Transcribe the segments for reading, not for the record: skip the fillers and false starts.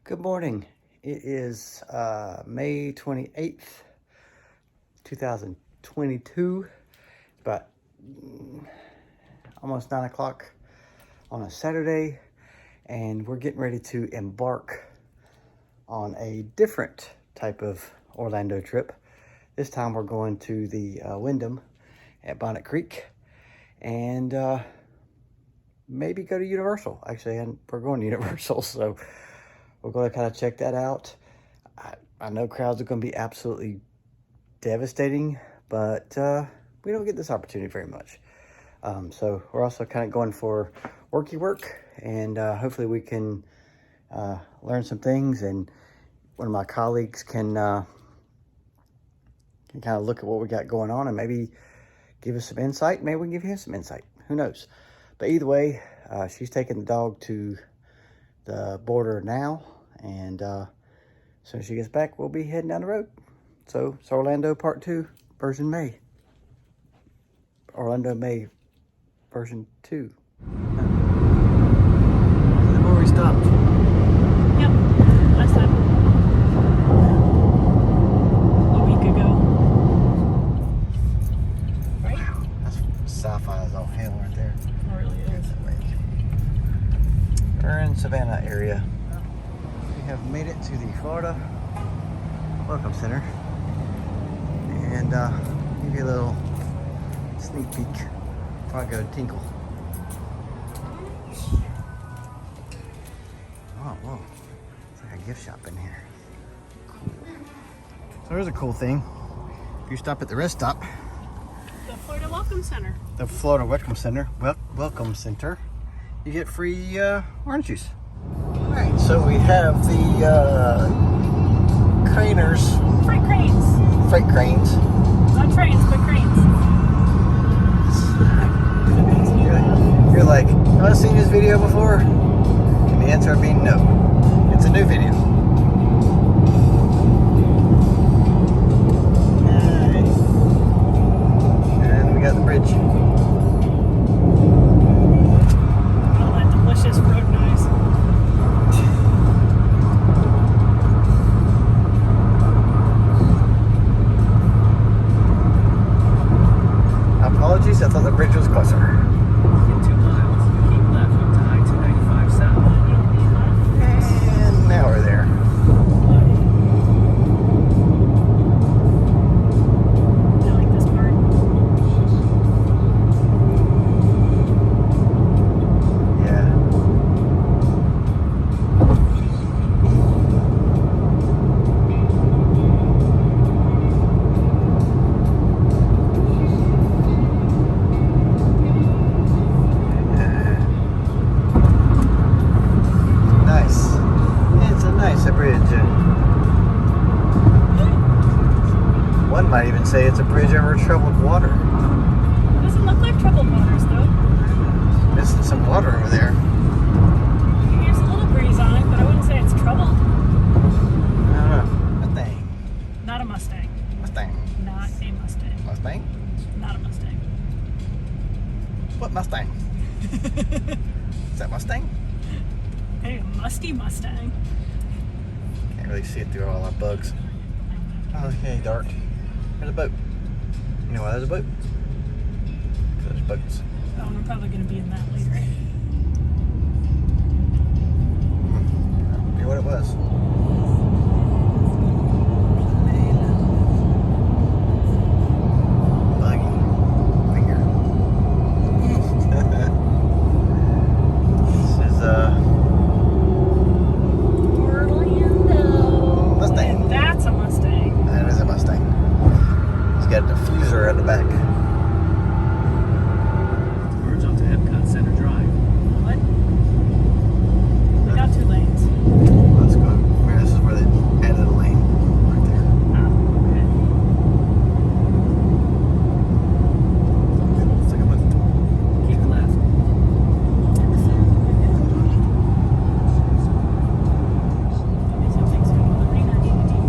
Good morning. It is May 28th, 2022. It's about almost 9 o'clock on a Saturday, and we're getting ready to embark on a different type of Orlando trip. This time we're going to the Wyndham at Bonnet Creek and maybe go to Universal. Actually, and we're going to Universal, so we're going to kind of check that out. I know crowds are going to be absolutely devastating, but we don't get this opportunity very much. So we're also kind of going for worky work, and hopefully we can learn some things, and one of my colleagues can kind of look at what we got going on and maybe give us some insight. Maybe we can give him some insight. Who knows? But either way, she's taking the dog to the border now, and as soon as she gets back, we'll be heading down the road. So it's Orlando Part 2, version May. Orlando May, version 2. Where we stopped. Yep, last time. A week ago. Right? Wow, that's sci-fi as all hell right there. It really is. We're in Savannah area. We have made it to the Florida Welcome Center, and give you a little sneak peek before I go tinkle. Oh, whoa. It's like a gift shop in here. Cool. So there's a cool thing. If you stop at the rest stop, The Florida Welcome Center. the Florida Welcome Center, Welcome Center, you get free orange juice. All right, so we have the craners, Freight cranes. freight cranes. Not trains, but cranes. You're like, have I seen this video before? And the answer would be no. It's a new video. Alright. And we got the bridge. All that delicious road noise. Apologies, I thought the bridge was closer. In 2 miles, keep left onto I-295 South. And now we're there. I like this part. Yeah. Nice. It's a nice bridge. One might even say it's a bridge over troubled water. Doesn't look like troubled waters, though. Missing some water over there. There's a little breeze on it, but I wouldn't say it's troubled. I don't know. Mustang. Not a Mustang. Mustang. Not a Mustang. Mustang? Not a Mustang. What Mustang? Is that Mustang? Hey, a musty Mustang. Can't really see it through all our bugs. Okay, dark. There's a boat. You know why there's a boat? Because there's boats. Oh, and I'm probably going to be in that later. That would be what it was. Buggy. Finger. This is Orlando. Mustang. That's a Mustang. That is a Mustang. It's got a diffuser at the back. Merge onto Epcot Center Drive. What? We got 2 lanes. Let's go. This is where they added a lane. Right there. Oh, okay. It's like a boat. Keep left. Something's going on. Hang on, Did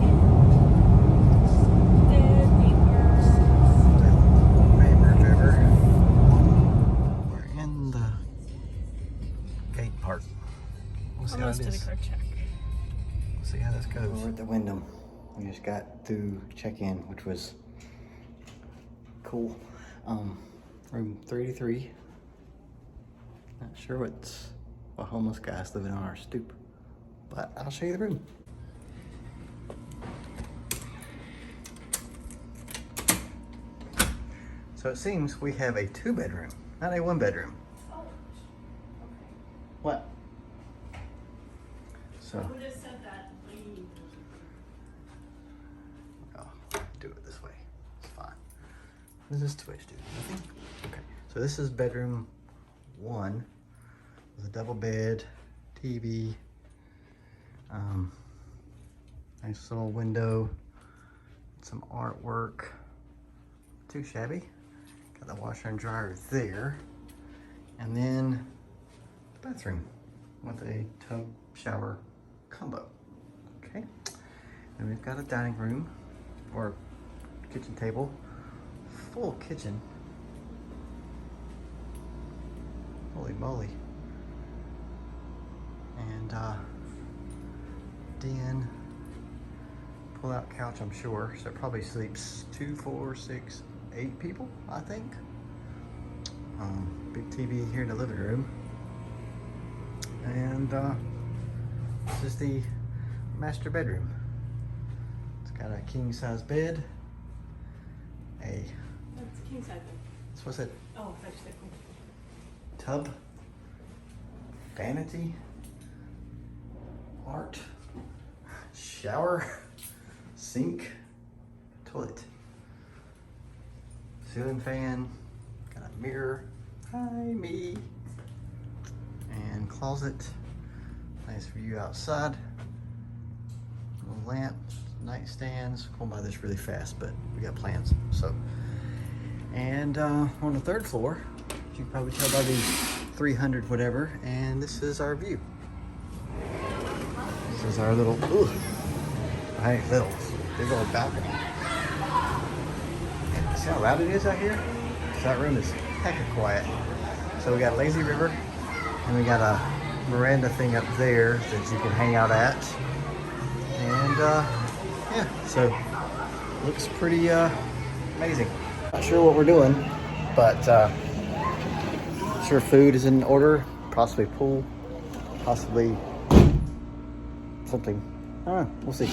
we the Wyndham. We just got through check-in, which was cool. Room 383. Not sure what homeless guy's living on our stoop, but I'll show you the room. So it seems we have a 2-bedroom, not a 1-bedroom. Oh, okay. What? So, Who just said that? Lady? oh, do it this way. It's fine. What does this twitch do? Nothing? Okay. So this is bedroom 1 with a double bed, TV, nice little window, some artwork. Too shabby. Got the washer and dryer there. And then the bathroom with a tub shower combo. Okay. And we've got a dining room or kitchen table. Full kitchen. Holy moly. And den, pull out couch, I'm sure. So it probably sleeps 2, 4, 6, 8 people, I think. Big TV here in the living room. And this is the master bedroom. It's got a king size bed. That's a king size bed. This was a Oh, that's the queen. tub, vanity, art, shower, sink, toilet, ceiling fan, got a mirror, hi me, and closet, nice view outside, little lamp, nightstands. Going by this really fast, but we got plans. So, and on the 3rd floor, you can probably tell by the 300 whatever, and this is our view. This is our little, big old balcony. And see how loud it is out here? So that room is hecka quiet. So we got lazy river, and we got a veranda thing up there that you can hang out at. And yeah, so looks pretty amazing. Not sure what we're doing, but sure food is in order, possibly pool, possibly something. I don't know, we'll see.